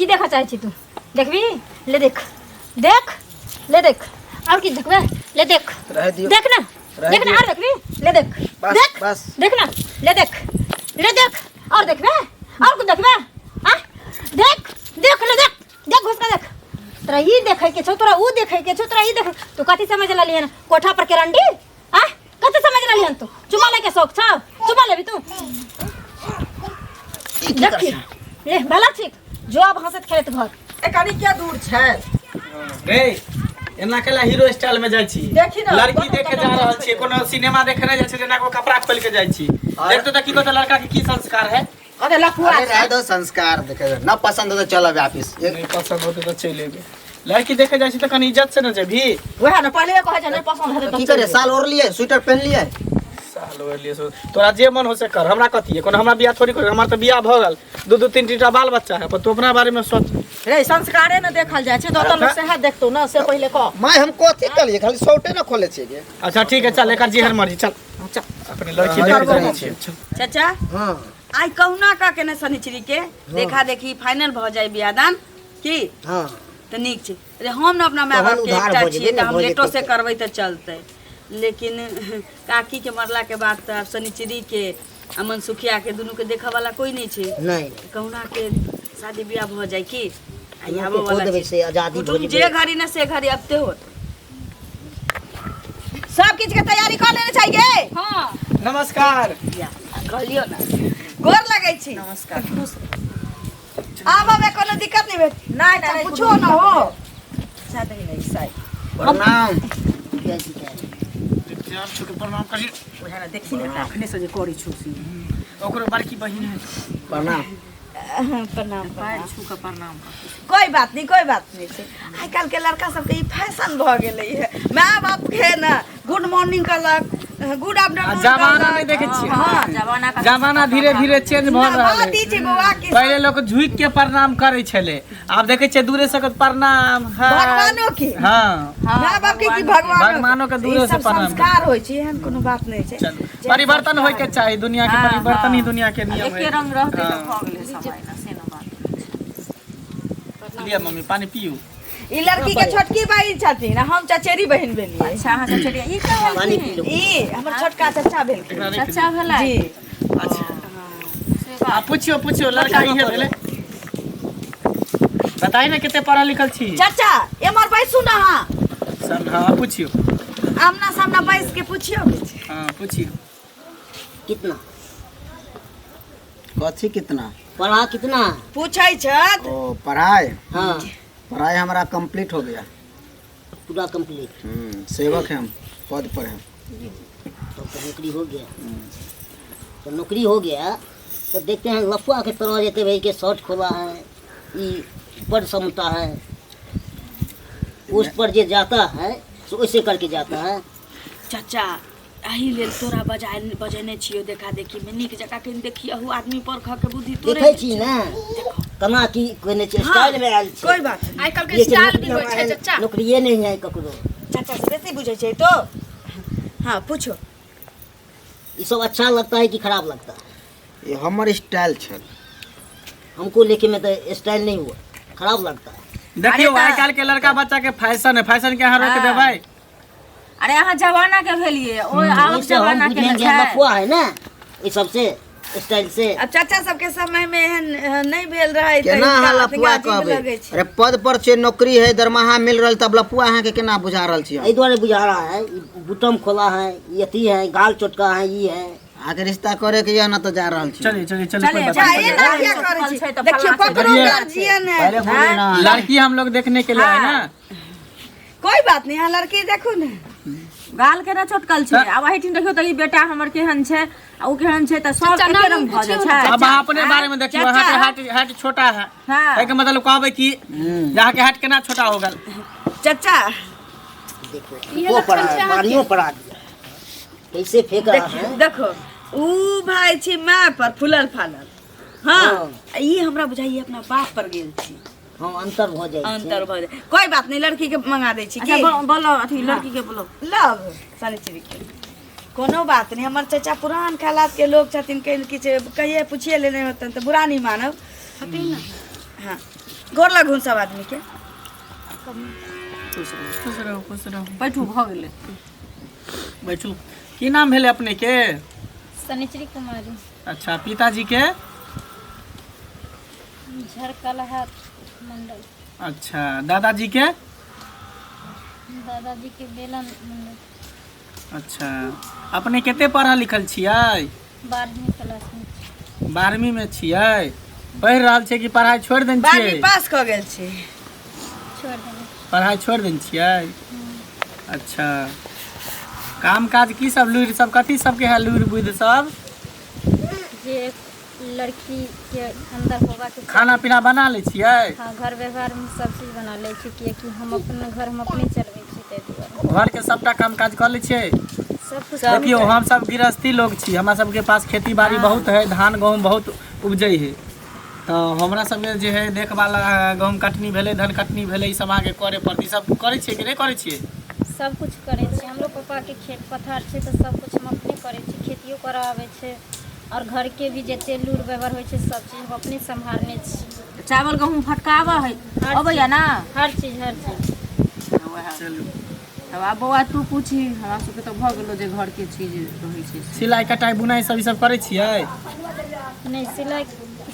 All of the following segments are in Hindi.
की देखा चाहे छी तू देखबी ले देख देख ले देख और की देखबे ले देख देख ना और देखबी ले देख देख बस देख ना ले देख और देखबे और कुछ देखबे हां देख देख ले देख देख घुस के देख तोरा ई देखे के छौ तोरा ऊ देखे के छौ तोरा ई देख तू कथि समझ ला लियन कोठा पर के रंडी हां कथि समझ ला लियन तू चुमा ले के शौक छ चुमा लेबी तू देख ले भला ठीक जो अब हंसत खेलत घर ए कनी क्या दूर छै रे एना केला हीरो स्टाइल में जाई छी देखी ना लड़की देखे जा रहल छी कोनो सिनेमा देखे नहीं जाय छी जेना को कपड़ा खोल के जाई छी देख तो की कहत लड़का के की संस्कार है अरे लफुआ रह दो संस्कार देखे ना पसंद हो तो चलो वापस नहीं पसंद होते तो चले गए लड़की देखे जाई छी तो कनी इज्जत से न जेबी वह ना पहले कहे छै नहीं पसंद है तो की करे साल और लिए स्वेटर पहन लिए साल और लिए तोरा जे मन हो से कर हमरा कथि है कोनो हमरा बियाह थोड़ी कर हमरा तो बियाह भ गेल दो तीन टीटा बाल बच्चा है पर तू अपना बारे में सोच रे संस्कारे न देखल जाय छै तो लोग से है देखतो ना से पहले कह मैं हमको अथी कलिए खाली शॉर्टे ना खोले छे के अच्छा ठीक है चल एकर जेहर मर्जी चल चल अपनी लड़की देखे जाई छी चाचा हां आई कहुना का के ने शनिचरी के देखा देखी फाइनल भ जाय बियादान की हां त नीक छै अरे हम न अपना माय बाप के एकटा छियै त हम लेटो से करबै त चलतै लेकिन काकी के मरला के बाद त शनिचरी के अमन सुखिया के दुनू के देखा वाला कोई नहीं छै नहीं कहुना के शादी बियाह भ जाय की आई यहाँ आबो पे वाला खुद वैसे आजादी तुम जे घड़ी न से घड़ी अब ते हो सब चीज के तैयारी कर लेने चाहिए हां नमस्कार कहलियो ना गोर लगै छी नमस्कार आबा में कोनो दिक्कत नहीं भेट नहीं कुछो ना हो साथ ही नहीं साई प्रणाम जान छुके प्रणाम करी वह ना देखी ना अखने से जे करी छुसी ओकरो बड़की बहिन है प्रणाम प्रणाम पैर छू के प्रणाम कोई बात नहीं छै आइ काल के लड़का सब के ई फैशन भ गेलै है माय बाप के ना गुड मॉर्निंग कहलक गुड आफ्टरनून जमाना नहीं देखे छी हां जमाना धीरे धीरे चेंज भ रहल है बात ई छै बौआ के पहले लोग झुक के प्रणाम करे छले आब देखे छे दूरे से प्रणाम भगवानो के हां माय बाप के की भगवानो के दूरे से प्रणाम संस्कार होय छै एहन कोनो बात नहीं छै परिवर्तन होय के चाहिए दुनिया के परिवर्तन ही दुनिया के नियम है एके रंग रहते त भ गेलै समय ना से ना बात लिया मम्मी पानी पियो ई लड़की के छोटकी बहिन छथिन हम चचेरी बहिन भेलिए अच्छा हां चचेरी ई का पानी पी लो ई हमर छोटका चाचा भेल चाचा भेला जी अच्छा पूछियो लड़का इहे भेले बताई ना कितने पढ़ा लिखल छी चाचा एमर बैसू ना हां सन हां पूछियो आमना सामना बैस के पूछियो हां पूछियो कितना कथी कितना पढ़ा कितना पूछै छत ओ पढ़ाई हाँ पढ़ाई हमारा कंप्लीट हो गया पूरा कंप्लीट। सेवक हैं हम, पद पर हैं। तो नौकरी हो गया। तो नौकरी हो गया तो देखते हैं लफुआ के तरह जैसे भाई के शर्ट खोला है, ये पद समता है, उस पर जे जाता है तो वैसे करके जाता है। चाचा एही लेल तोरा बजेने छियो देखा देखी में नीक जका के देखियो हु आदमी पर ख के बुद्धि तोरे देखे छी ना कना की कोने स्टाइल में आयल छी। कोई बात नहीं, आइ काल के स्टाइल भी होय छै चाचा। नौकरी ये नहीं है ककरो। चाचा से बेसी बुझे छै तो हाँ पूछो। ये सब अच्छा लगता है कि खराब लगता है? ये हमारे स्टाइल छे। हमको लेके में तो स्टाइल नहीं हुआ, खराब लगता है। देखियो आज कल के लड़का बच्चा के फैशन है, फैशन के यहाँ रोक दे भाई। अरे यहाँ जमाना के भेलिए ओ आउट इससे हम जमाना के बुझेंगे है लफुआ है ना ये सबसे स्टाइल से। अब चाचा सबके समय में एहन नहीं भेल रहे केना हाल लफुआ कहबे? अरे पद पर छे, नौकरी है, दरमाहा मिल रहल तब लफुआ है के केना बुझा रहल छी? एहि द्वारे बुझा रहा है, बुटम खोला है, यति है, गाल चोटका है, ये है। आगे रिश्ता करे के या ना तो जा रहल छी। चलिए चलिए चलिए, चलिए चाहिए ना क्या करे छी? देखियो ककरो गार्जियन है। पहले बोले ना लड़की हम लोग देखने के लिए है ना। कोई बात नहीं, यहाँ लड़की देखो ना। गाल के ना चोटकल छै। अब एही ठिन देखियो त ई बेटा हमर केहन छै आ उ केहन छै त सब एके रंग भ जाय छै। अब अपने बारे में देखियो, यहाँ के हाथ छोटा है, हाँ। एक मतलब कहबे कि यहाँ के हाथ केना छोटा हो गल। चाचा देखो वो पढ़ा है, पानियों पढ़ा दिया, कैसे फेंक रहा है। देखो ऊ भाई छी माँ पर फुलल फालल, हाँ ई हमरा बुझाइए अपना बाप पर गेल छी। हाँ अंतर हो जाए। अंतर भ जाए। कोई बात नहीं, लड़की के मंगा दे छी अच्छा की बोलो अथी लड़की के बोलो। लव सनिचरी के कोनो बात नहीं। हमर चाचा पुरान ख्यालात के लोग छथिन, कहीं किछ कहिए पूछिए लेने होतन तो बुरा नहीं मानब। हाँ गोर लगुन सब आदमी के। खुश रहो बैठू भ गेलै बैठू। की नाम भेले अपने के? सनिचरी कुमारी। अच्छा, पिताजी के? झरकलहा मंडल। अच्छा, दादाजी के? दादाजी के बेलन मंडल। अच्छा, अपने कते पढ़ल लिखल छियै? 12वीं क्लास में। 12वीं में छियै? पढ़ि रहल छियै कि पढ़ाई छोड़ि देने 12वीं छियै? पास क गेल छी। छोड़ देंगे। पढ़ाई छोड़ि देने छियै? अच्छा, काम काज की सब लुरि सब कथी सबके है लुरि बुद्धि सब? जे लड़की के अंदर होगा के खाना पीना बना लै छियै? हाँ, घर व्यवहार में सब चीज बना ले छी कि हम अपना घर हम अपने चलबै छी तै दुआरे। घर के सबटा काम काज कर लै छियै? सब कुछ देखियो हम सब गृहस्थी लोग छी, हमरा सबके पास खेती बाड़ी बहुत है, धान गहूम बहुत उपजै है, तो हमरा सबके जे है देखभाल गहूम कटनी भेलै धान कटनी भेलै ई सब अहाँके करे पड़तै। सब करै छियै कि नहीं करै छियै? सब कुछ करे छी। हमरो पापा के खेत पथार छै तो सब कुछ हम अपने करे छी। खेतियो करऽ आबै छै और घर के भी जते लूर व्यवहार होइ छै सब चीज हम अपने संभालने छी। चावल गहूम फटकावा है अबैया ना? हर चीज। चलू, अब आब बौआ तू पूछी, हमरा सबके तो भ गेलो जे घर के चीज रहै छै। सिलाई कटाई बुनाई सब ई सब करै छियै? नहीं,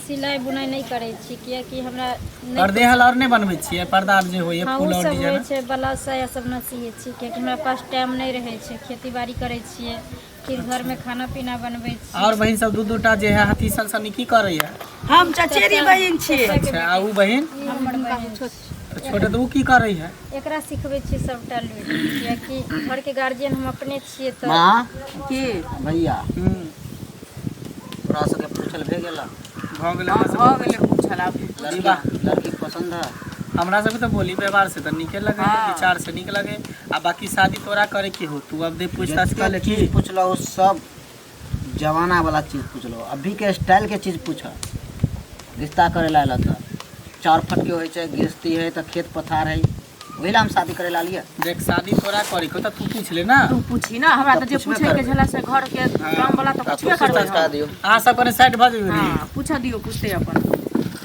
सिलाई बुनाई नहीं करे छी कियाकि हमरा नहीं पर्दे हल और नहीं बनबै छियै? पर्दा जे होइए हाँ, फूल उ और सब होइ डिजाइन? छै, ब्लाउज साया सब न सियै छी कियाकि हमरा पास टाइम नहीं रहे छै। खेती बाड़ी करे छियै, फिर घर में खाना पीना बनबै छी। और बहिन सब दू टा जे है हाथी सन सनी की करैया? हम चचेरी बहिन छी। अच्छा, आ उ बहिन हमर बहिन छोटे तो उ की करै है? एकरा सिखबै छी सबटा लुरि कियाकि घर के गार्जियन हम अपने छियै तो माँ के भैया हम्म, तोरा सबके पूछल भे गेला भ गेलै हाँ, हमरा भ गेलै पूछल आब। लड़की पसंद है? हमरा सबके तो बोली व्यवहार से तो निके लगे, हाँ। विचार से निक लगे। आ बाकी शादी तोरा करे की हो, तू अब दे पूछताछ कर ले जितने की? चीज पूछलो सब जमाना वाला चीज पूछलो, अभी के स्टाइल के चीज पूछ। रिश्ता करे ला तो 4 फट के होइ छै, गृहस्थी है तो खेत पथार है, वही ला हम शादी करे ला लिया। देख शादी तोरा करे को तो तू पूछ ले ना। तू पूछी ना, हमरा तो जे पूछबे पूछे के करबै। झला से घर के काम वाला तो पूछबे करबै पूछताछ करा हम। दियो। अहाँ सब कने साइड भ जइयो रे। हाँ, पूछा दियो पूछते अपन।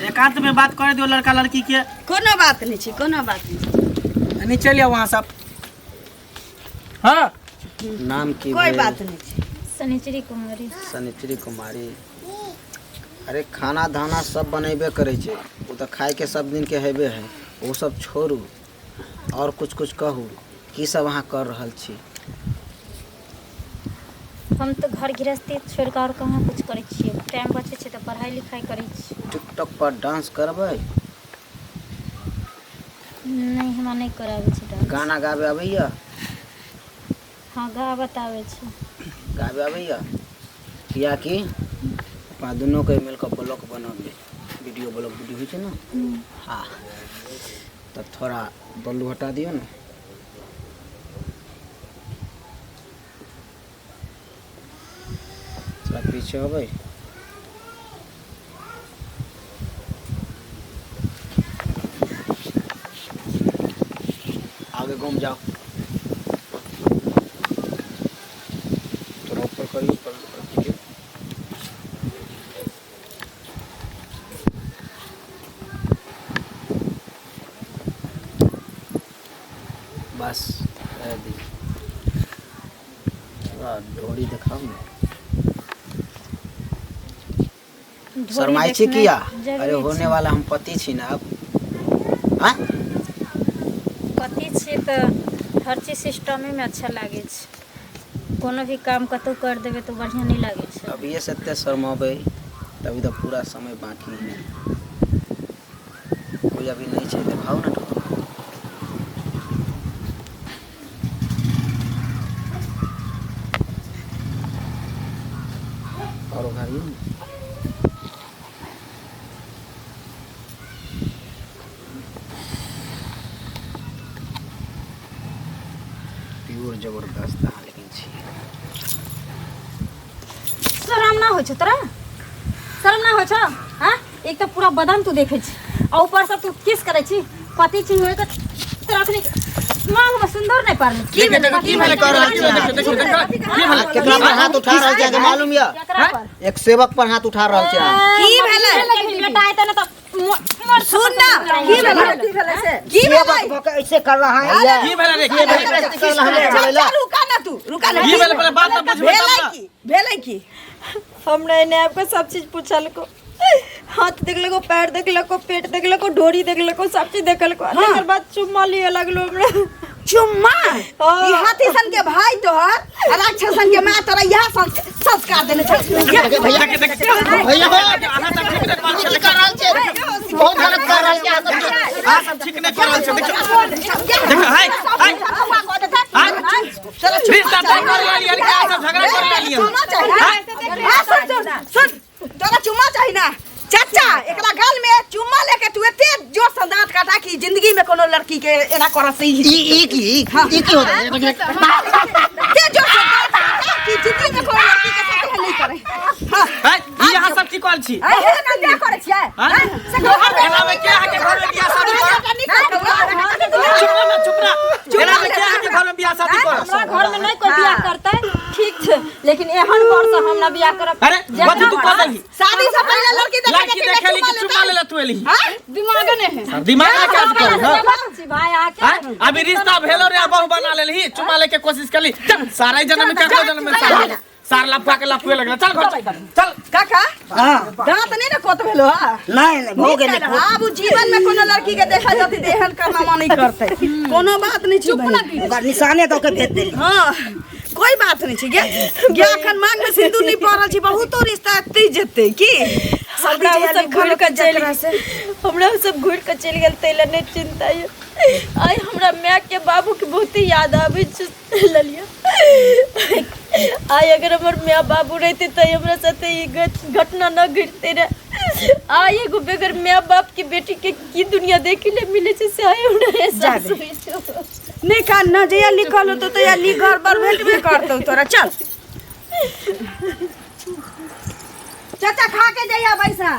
एकांत में बात कर दियो लड़का लड़की के। कोनो बात नहीं छी, कोनो बात नहीं। नहीं चलिए वहाँ सब। हाँ, नाम की कोई भेल? बात नहीं छी। सनिचरी कुमारी। सनिचरी कुमारी। अरे खाना धाना सब बनेबे करे छै, वो तो खाए के सब दिन के हेबे है, वो सब छोड़ू और कुछ कुछ कहू की सब अहाँ कर रहल छी? हम तो घर गृहस्थी छोड़ कर और कहाँ कुछ करे छियै। टाइम बचे छै तो पढ़ाई लिखाई करे छी। टिकटॉक पर डांस करबै? नहीं, हमरा नहीं कराबै छै डांस। गाना गाबे आबैया? हाँ, गाबत आबै छै। गाबे आबैया? कियाकि अपना दुनू के मिल के ब्लॉग बनबै, वीडियो ब्लॉग वीडियो होइ छै ना। हाँ, तब थोड़ा बल्लू हटा दियो ना। थोड़ा पीछे अबै। आगे घूम जाओ, थोड़ा ऊपर करिए, ऊपर कीजिए। बस रह दी, थोड़ा ढोड़ी दिखाओ ना। ढोरी शर्माई छी देखनाइ किया? जरूरी अरे होने छै। वाला हम पति छी ना अब। हाँ? पति छियै तो हर चीज सिस्टमे में अच्छा लागे छै। कोनो भी काम कतौ कर देबै तो बढ़िया नहीं लागे छै। अब ये सत्य शर्माबै तभी तो पूरा समय बाकी है, कोई अभी नहीं छै, दिखाओ ना ढोड़ी। और उघारिए ना। प्योर जबरदस्त अहाँ लेकिन छियै। शरम ना होइ छै तोरा? शरम ना होइ छ? हाँ, एक तो पूरा बदन तू देखे छी और ऊपर से तू किस करे छी। पति छी होए के तोरा अखनी मांग में सुंदर नहीं पारले। की भेलै की भेलै कर रहल छियै? देखियो देखियो की भेलै? केकरा पर हाथ उठा रहल छी, अहाँके मालूम यऽ? केकरा पर? एक सेवक पर हाथ उठा रहल छी अहाँ। की भेलै? बेटा आइते ना तो मोर सुन ना की भेलै से की भेलै ऐसे कर रहा है ये की भेलै रे की भेलै रुका ना तू रुका ना की भेलै पहले बात तो बुझबे भेलै की हमरा एने आपको सब चीज पूछल को, हाथ देख लो, पैर देख लो, पेट देख लो, ढोरी देख लो, सब चीज देखल को। एकर बाद चुम्मा लिए लगलो हमरा। चुम्मा ई हाथी सन के भाई तोहर राक्षसन के मां तोरा यह संस्कार देने छ। भैया के देख भैया आहा सब ठीक ने कर रहल छै, बहुत गलत कर रहल छै, आ सब ठीक ने कर रहल छै। देख हाय हाय चलो रिश्ता तय कर लिया क्या सब झगड़ा कर लिया। सुन तोरा चुम्मा चाहिए ना चाचा, एकरा गाल में चुम्मा लेके तू एते जोर से दांत काटा कि जिंदगी में कोनो लड़की के एना करत सही ई की हो रहा है ते जोर से दांत काटा कि जिंदगी में कोनो लड़की के साथ नहीं करे। हां ई यहां सब की कॉल छी ए ना क्या करे छियै हां एना में क्या है के घर में बियाह शादी कर चुप ना एना में क्या है के घर में बियाह शादी कर। हमरा घर में नहीं कोई बियाह करतै ठीक छै, लेकिन एहन घर से हम ना बियाह करब। अरे बात तू कर दही शादी से पहले लड़की देखे ली कि चुम्मा ले तू एली दिमाग नहीं है, दिमाग में क्या कर हां भाई आके अभी रिश्ता भेलो रे बहू बना लेली चुम्मा लेके कोशिश करली सारा जन्म में का जन्म में सार लपका के लपके लगला। चल घर चल काका दांत नहीं ना कोत भेलो हां नहीं हो गेले अब जीवन में कोनो लड़की के देखा जाती देहन करना मन नहीं करते कोनो बात नहीं चुप ना ओकर निशाने तो के भेज देली। हां कोई बात नहीं छै गे अखन मांग में सिंदूर नहीं पड़ल छी, बहुतो रिश्ता ती जेते की हमरा सब घुर के चल से हमरा सब घुर के चल गेल तैले नहीं चिंता है। आई हमरा माँ के बाबू के बहुत ही याद आवे ललिया। आई अगर हमर माँ बाबू रहते तो हमरा साथे ये घटना न घटते रहे। आई एगो बेगर माँ बाप की बेटी के की दुनिया देखे ले मिले छै से आई हमरा एहसास होई नहीं का न जे लिखल हो तो या ली घर पर भेटबे करतो तोरा। चल चाचा खा के जइया बैसा।